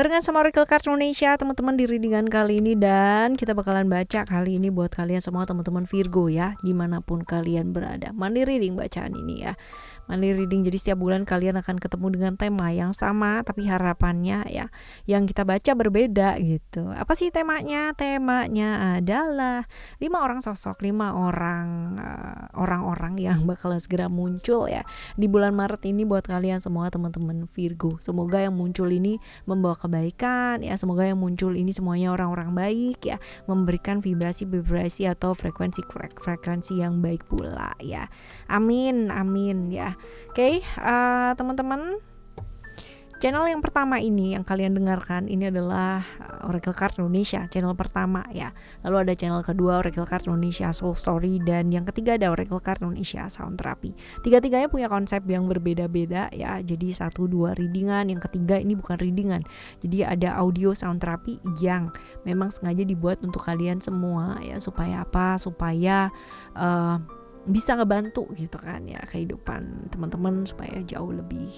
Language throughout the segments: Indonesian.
Barengan sama Oracle Card Indonesia teman-teman di readingan kali ini, dan kita bakalan baca kali ini buat kalian semua teman-teman Virgo ya, dimanapun kalian berada. Monthly reading bacaan ini ya, monthly reading, jadi setiap bulan kalian akan ketemu dengan tema yang sama, tapi harapannya ya yang kita baca berbeda gitu. Apa sih temanya? Temanya adalah 5 orang sosok, 5 orang-orang yang bakalan segera muncul ya di bulan Maret ini buat kalian semua teman-teman Virgo. Semoga yang muncul ini membawa kebaikan ya, semoga yang muncul ini semuanya orang-orang baik ya, memberikan vibrasi atau frekuensi yang baik pula ya. Amin ya. Oke, teman-teman, channel yang pertama ini yang kalian dengarkan ini adalah Oracle Card Indonesia, channel pertama ya. Lalu ada channel kedua Oracle Card Indonesia Soul Story, dan yang ketiga ada Oracle Card Indonesia Sound Therapy. Tiga-tiganya punya konsep yang berbeda-beda ya. Jadi 1-2 readingan, yang ketiga ini bukan readingan. Jadi ada audio sound therapy yang memang sengaja dibuat untuk kalian semua ya, supaya apa? Supaya bisa ngebantu gitu kan ya kehidupan teman-teman supaya jauh lebih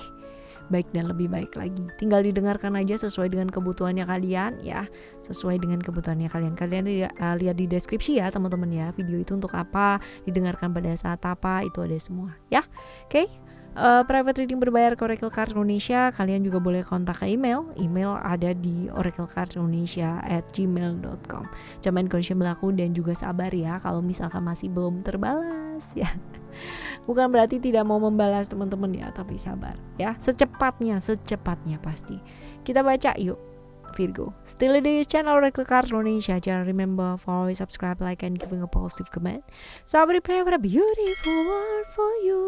baik dan lebih baik lagi. Tinggal didengarkan aja sesuai dengan kebutuhannya kalian ya, sesuai dengan kebutuhannya kalian. Kalian lihat di deskripsi ya teman-teman ya, video itu untuk apa, didengarkan pada saat apa, itu ada semua ya. Oke. Private reading berbayar ke Oracle Card Indonesia. Kalian juga boleh kontak ke email ada di oraclecardindonesia@gmail.com. Jaman condition berlaku, dan juga sabar ya kalau misalkan masih belum terbalas ya. Bukan berarti tidak mau membalas teman-teman ya, tapi sabar ya, secepatnya pasti. Kita baca yuk Virgo. Still di channel Oracle Card Indonesia. Jangan remember follow, subscribe, like, and giving a positive comment. So I will pray for a beautiful world for you.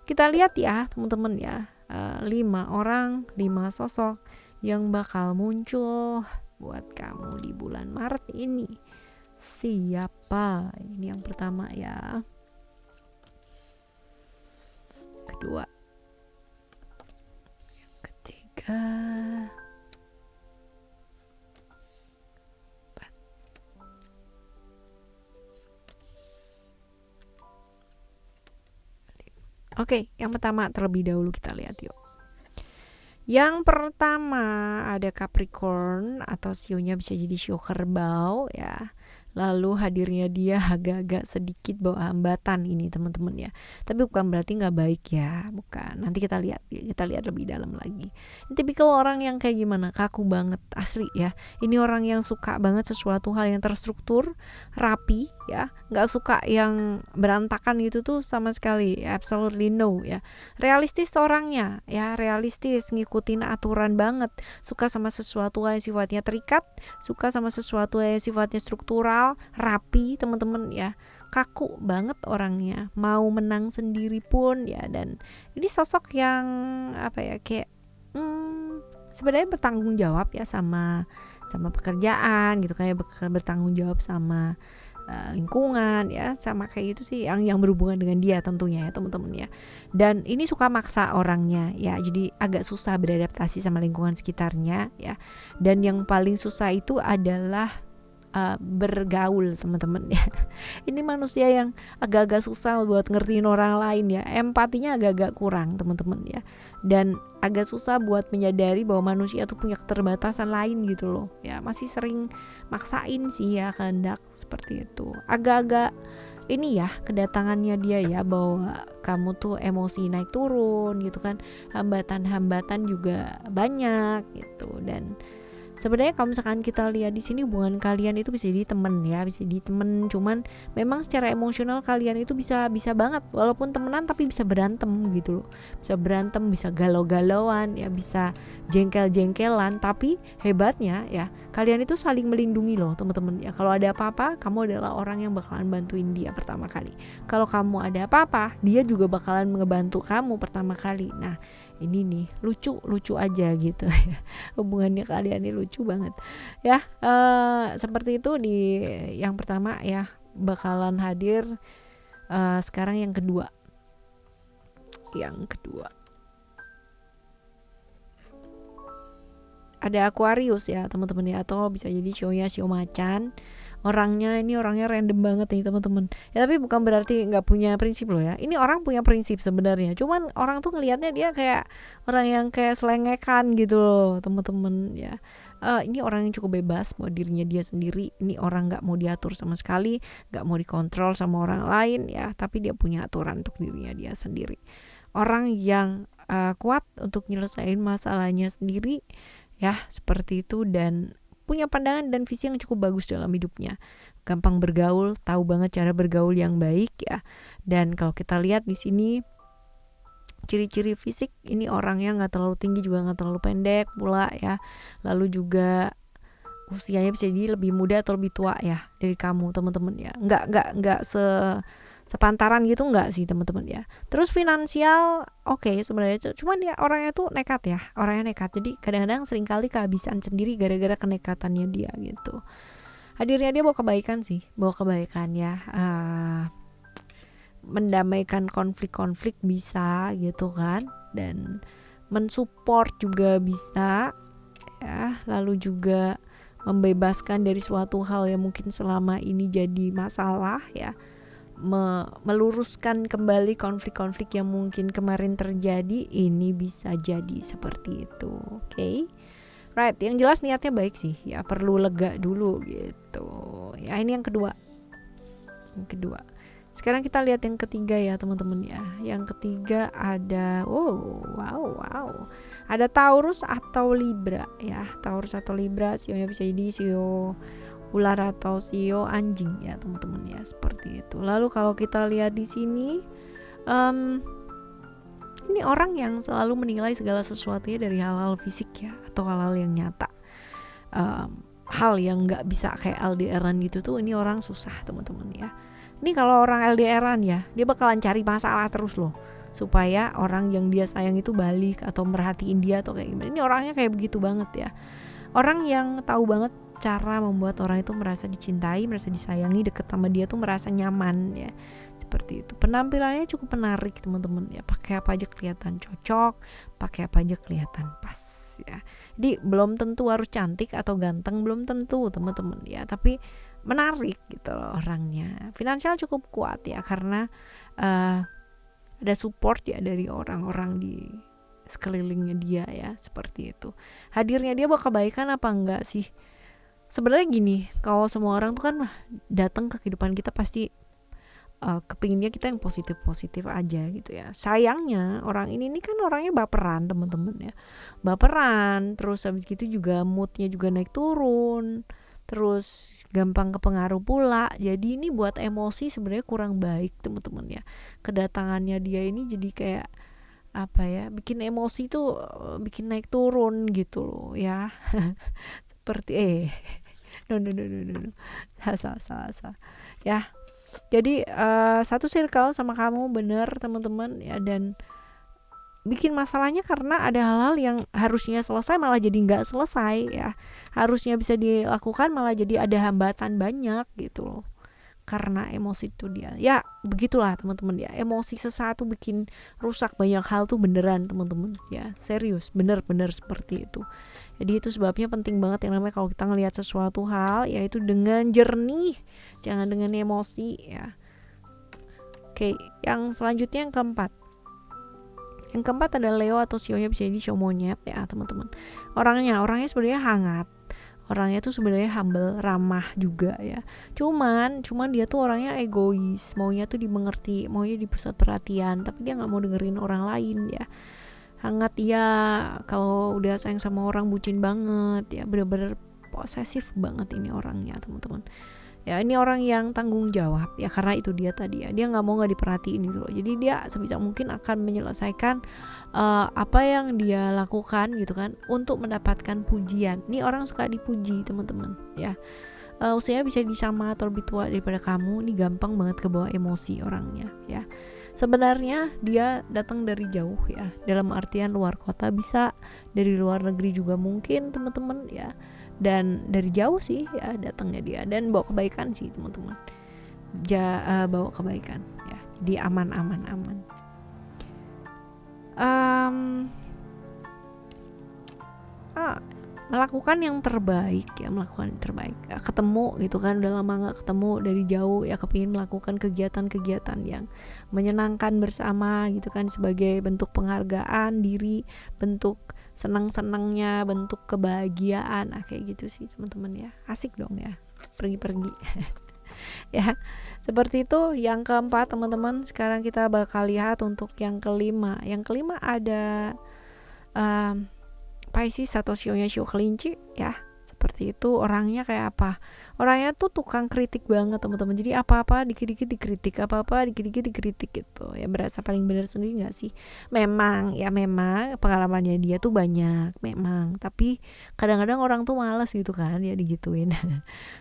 Kita lihat ya teman-teman ya, 5 orang, 5 sosok yang bakal muncul buat kamu di bulan Maret ini. Siapa? Ini yang pertama ya. Kedua. Yang ketiga. Oke, yang pertama terlebih dahulu kita lihat yuk. Yang pertama ada Capricorn, atau sionya bisa jadi sio kerbau ya. Lalu hadirnya dia agak-agak sedikit bawa hambatan ini teman-teman ya. Tapi bukan berarti nggak baik ya, bukan. Nanti kita lihat lebih dalam lagi. Ini tipikal orang yang kayak gimana? Kaku banget asli ya. Ini orang yang suka banget sesuatu hal yang terstruktur, rapi ya. Nggak suka yang berantakan gitu tuh sama sekali. Absolutely no ya. Realistis orangnya ya, realistis, ngikutin aturan banget. Suka sama sesuatu yang sifatnya terikat, suka sama sesuatu yang sifatnya struktural, rapi teman-teman ya. Kaku banget orangnya, mau menang sendiri pun ya. Dan ini sosok yang apa ya, kayak sebenarnya bertanggung jawab ya sama pekerjaan gitu, kayak bertanggung jawab sama lingkungan ya, sama kayak gitu sih yang berhubungan dengan dia tentunya ya teman-teman ya. Dan ini suka maksa orangnya ya, jadi agak susah beradaptasi sama lingkungan sekitarnya ya. Dan yang paling susah itu adalah bergaul teman-teman ya. Ini manusia yang agak-agak susah buat ngertiin orang lain ya, empatinya agak-agak kurang teman-teman ya, dan agak susah buat menyadari bahwa manusia tuh punya keterbatasan lain gitu loh ya. Masih sering maksain sih ya kehendak seperti itu. Agak-agak ini ya kedatangannya dia ya, bahwa kamu tuh emosi naik turun gitu kan, hambatan-hambatan juga banyak gitu. Dan sebenarnya kalau misalkan kita lihat di sini, hubungan kalian itu bisa jadi temen ya, bisa jadi temen, cuman memang secara emosional kalian itu bisa banget, walaupun temenan tapi bisa berantem gitu loh, bisa berantem, bisa galau-galauan ya, bisa jengkel-jengkelan. Tapi hebatnya ya, kalian itu saling melindungi loh teman-teman ya. Kalau ada apa-apa, kamu adalah orang yang bakalan bantuin dia pertama kali. Kalau kamu ada apa-apa, dia juga bakalan ngebantu kamu pertama kali. Nah ini nih lucu aja gitu ya, hubungannya kalian ini lucu banget ya. Seperti itu di yang pertama ya, bakalan hadir. Sekarang yang kedua ada Aquarius ya teman-teman ya, atau bisa jadi shownya Shio Macan. Orangnya random banget nih teman-teman ya, tapi bukan berarti nggak punya prinsip loh ya. Ini orang punya prinsip sebenarnya, cuman orang tuh ngelihatnya dia kayak orang yang kayak selengekan gitu loh teman-teman ya. Ini orang yang cukup bebas mau dirinya dia sendiri. Ini orang nggak mau diatur sama sekali, nggak mau dikontrol sama orang lain ya, tapi dia punya aturan untuk dirinya dia sendiri. Orang yang kuat untuk nyelesain masalahnya sendiri ya, seperti itu, dan punya pandangan dan visi yang cukup bagus dalam hidupnya. Gampang bergaul, tahu banget cara bergaul yang baik ya. Dan kalau kita lihat di sini ciri-ciri fisik, ini orangnya nggak terlalu tinggi juga nggak terlalu pendek pula ya. Lalu juga usianya bisa jadi lebih muda atau lebih tua ya dari kamu teman-teman ya. Nggak sepantaran gitu nggak sih teman-teman ya. Terus finansial oke, sebenarnya cuman dia orangnya tuh nekat ya, orangnya nekat. Jadi kadang-kadang seringkali kehabisan sendiri gara-gara kenekatannya dia gitu. Hadirnya dia bawa kebaikan sih, bawa kebaikan ya. Mendamaikan konflik-konflik bisa gitu kan, dan mensupport juga bisa ya. Lalu juga membebaskan dari suatu hal yang mungkin selama ini jadi masalah ya. Meluruskan kembali konflik-konflik yang mungkin kemarin terjadi, ini bisa jadi seperti itu. Oke. Right, yang jelas niatnya baik sih ya, perlu lega dulu gitu ya. Ini yang kedua. Sekarang kita lihat yang ketiga ya teman-teman ya. Yang ketiga ada wow. Ada Taurus atau Libra ya. Taurus atau Libra, sionya bisa jadi sio ular atau sio anjing ya teman-teman ya, seperti itu. Lalu kalau kita lihat di sini ini orang yang selalu menilai segala sesuatunya dari hal-hal fisik ya, atau hal-hal yang nyata. Hal yang nggak bisa kayak LDRan gitu tuh, ini orang susah teman-teman ya. Ini kalau orang LDRan ya, dia bakalan cari masalah terus loh, supaya orang yang dia sayang itu balik atau merhatiin dia atau kayak gimana. Ini orangnya kayak begitu banget ya. Orang yang tahu banget cara membuat orang itu merasa dicintai, merasa disayangi, deket sama dia tuh merasa nyaman ya. Seperti itu. Penampilannya cukup menarik teman-teman ya. Pakai apa aja kelihatan cocok, pakai apa aja kelihatan pas ya. Jadi belum tentu harus cantik atau ganteng, belum tentu teman-teman ya, tapi menarik gitu loh orangnya. Finansial cukup kuat ya, karena ada support ya dari orang-orang di sekelilingnya dia ya, seperti itu. Hadirnya dia bawa kebaikan apa enggak sih? Sebenarnya gini, kalau semua orang tuh kan datang ke kehidupan kita pasti kepinginnya kita yang positif-positif aja gitu ya. Sayangnya orang ini kan orangnya baperan teman-teman ya. Baperan, terus habis gitu juga moodnya juga naik turun, terus gampang kepengaruh pula. Jadi ini buat emosi sebenarnya kurang baik teman-teman ya. Kedatangannya dia ini jadi kayak apa ya, bikin emosi tuh bikin naik turun gitu loh ya. Seperti no salah ya. Jadi satu circle sama kamu bener teman-teman ya, dan bikin masalahnya karena ada hal-hal yang harusnya selesai malah jadi nggak selesai ya, harusnya bisa dilakukan malah jadi ada hambatan banyak gitu loh, karena emosi itu dia ya. Begitulah teman-teman ya, emosi sesaat tuh bikin rusak banyak hal tuh beneran teman-teman ya, serius, bener-bener seperti itu. Jadi itu sebabnya penting banget yang namanya kalau kita ngelihat sesuatu hal, yaitu dengan jernih, jangan dengan emosi ya. Oke, yang selanjutnya yang keempat. Yang keempat ada Leo atau sionya bisa jadi sio monyet ya teman-teman. Orangnya sebenarnya hangat. Orangnya tuh sebenarnya humble, ramah juga ya. Cuman dia tuh orangnya egois, maunya tuh dimengerti, maunya dipusat perhatian, tapi dia nggak mau dengerin orang lain ya. Hangat ya, kalau udah sayang sama orang bucin banget ya, bener-bener posesif banget ini orangnya teman-teman. Ya ini orang yang tanggung jawab ya, karena itu dia tadi ya, dia nggak mau nggak diperhatiin gitu loh. Jadi dia sebisa mungkin akan menyelesaikan apa yang dia lakukan gitu kan, untuk mendapatkan pujian. Ini orang suka dipuji teman-teman ya. Usianya bisa sama atau lebih tua daripada kamu, ini gampang banget kebawa emosi orangnya ya. Sebenarnya dia datang dari jauh ya, dalam artian luar kota, bisa dari luar negeri juga mungkin teman-teman ya. Dan dari jauh sih ya datangnya dia, dan bawa kebaikan sih teman-teman. Bawa kebaikan ya, jadi aman. melakukan yang terbaik ya, melakukan yang terbaik ya, ketemu gitu kan, udah lama gak ketemu dari jauh ya, kepingin melakukan kegiatan-kegiatan yang menyenangkan bersama gitu kan, sebagai bentuk penghargaan diri, bentuk senang-senangnya, bentuk kebahagiaan. Kayak gitu sih teman-teman ya, asik dong ya pergi-pergi. Ya seperti itu. Yang keempat teman-teman, sekarang kita bakal lihat untuk yang kelima. Yang kelima ada Pisces atau sionya sio kelinci ya. Seperti itu. Orangnya kayak apa? Orangnya tuh tukang kritik banget teman-teman. Jadi apa-apa dikit-dikit dikritik, apa-apa dikit-dikit dikritik gitu. Ya berasa paling benar sendiri gak sih? Memang pengalamannya dia tuh banyak memang, tapi kadang-kadang orang tuh malas gitu kan ya digituin.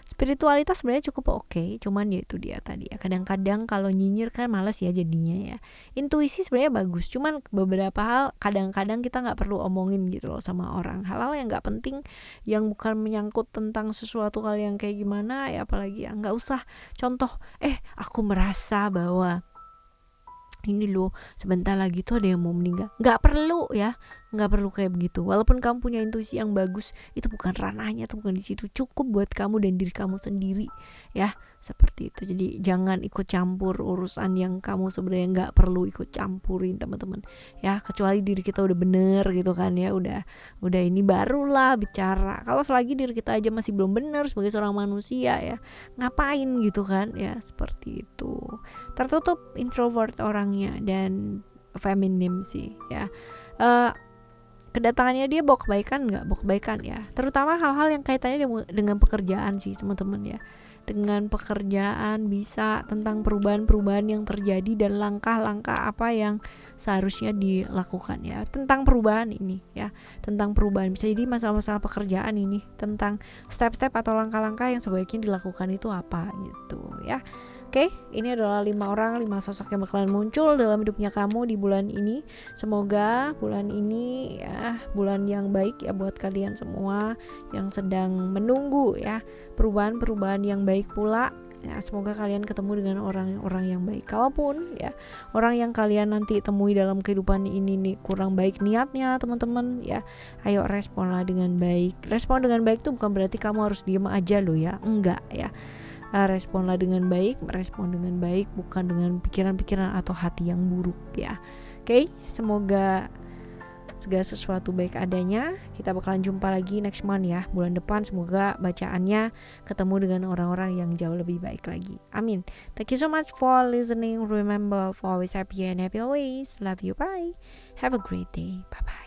Spiritualitas sebenarnya cukup oke, cuman ya itu dia tadi ya, kadang-kadang kalau nyinyir kan malas ya jadinya ya. Intuisi sebenarnya bagus, cuman beberapa hal kadang-kadang kita nggak perlu omongin gitu loh sama orang, hal-hal yang nggak penting, yang bukan menyangkut tentang sesuatu hal yang kayak gimana ya, apalagi ya nggak usah. Contoh, aku merasa bahwa ini loh sebentar lagi tuh ada yang mau meninggal, nggak perlu ya, nggak perlu kayak begitu. Walaupun kamu punya intuisi yang bagus, itu bukan ranahnya, itu bukan di situ. Cukup buat kamu dan diri kamu sendiri ya, seperti itu. Jadi jangan ikut campur urusan yang kamu sebenarnya nggak perlu ikut campurin teman-teman ya, kecuali diri kita udah bener gitu kan ya, udah ini barulah bicara. Kalau selagi diri kita aja masih belum bener sebagai seorang manusia ya, ngapain gitu kan ya, seperti itu. Tertutup, introvert orangnya, dan feminim sih ya. Kedatangannya dia bawa kebaikan nggak? Bawa kebaikan ya, terutama hal-hal yang kaitannya dengan pekerjaan sih teman-teman ya. Dengan pekerjaan, bisa tentang perubahan-perubahan yang terjadi dan langkah-langkah apa yang seharusnya dilakukan ya, tentang perubahan ini ya, tentang perubahan. Bisa jadi masalah-masalah pekerjaan ini, tentang step-step atau langkah-langkah yang sebaiknya dilakukan itu apa gitu ya. Oke, ini adalah 5 sosok yang bakalan muncul dalam hidupnya kamu di bulan ini. Semoga bulan ini ya bulan yang baik ya buat kalian semua yang sedang menunggu ya perubahan-perubahan yang baik pula. Ya, semoga kalian ketemu dengan orang-orang yang baik. Kalaupun ya orang yang kalian nanti temui dalam kehidupan ini nih kurang baik niatnya teman-teman ya, ayo responlah dengan baik. Respon dengan baik itu bukan berarti kamu harus diem aja loh ya, enggak ya. Responlah dengan baik, merespon dengan baik, bukan dengan pikiran-pikiran atau hati yang buruk ya. Oke, semoga segala sesuatu baik adanya. Kita bakalan jumpa lagi next month ya, bulan depan. Semoga bacaannya ketemu dengan orang-orang yang jauh lebih baik lagi. Amin. Thank you so much for listening. Remember, for always happy and happy always. Love you. Bye. Have a great day. Bye bye.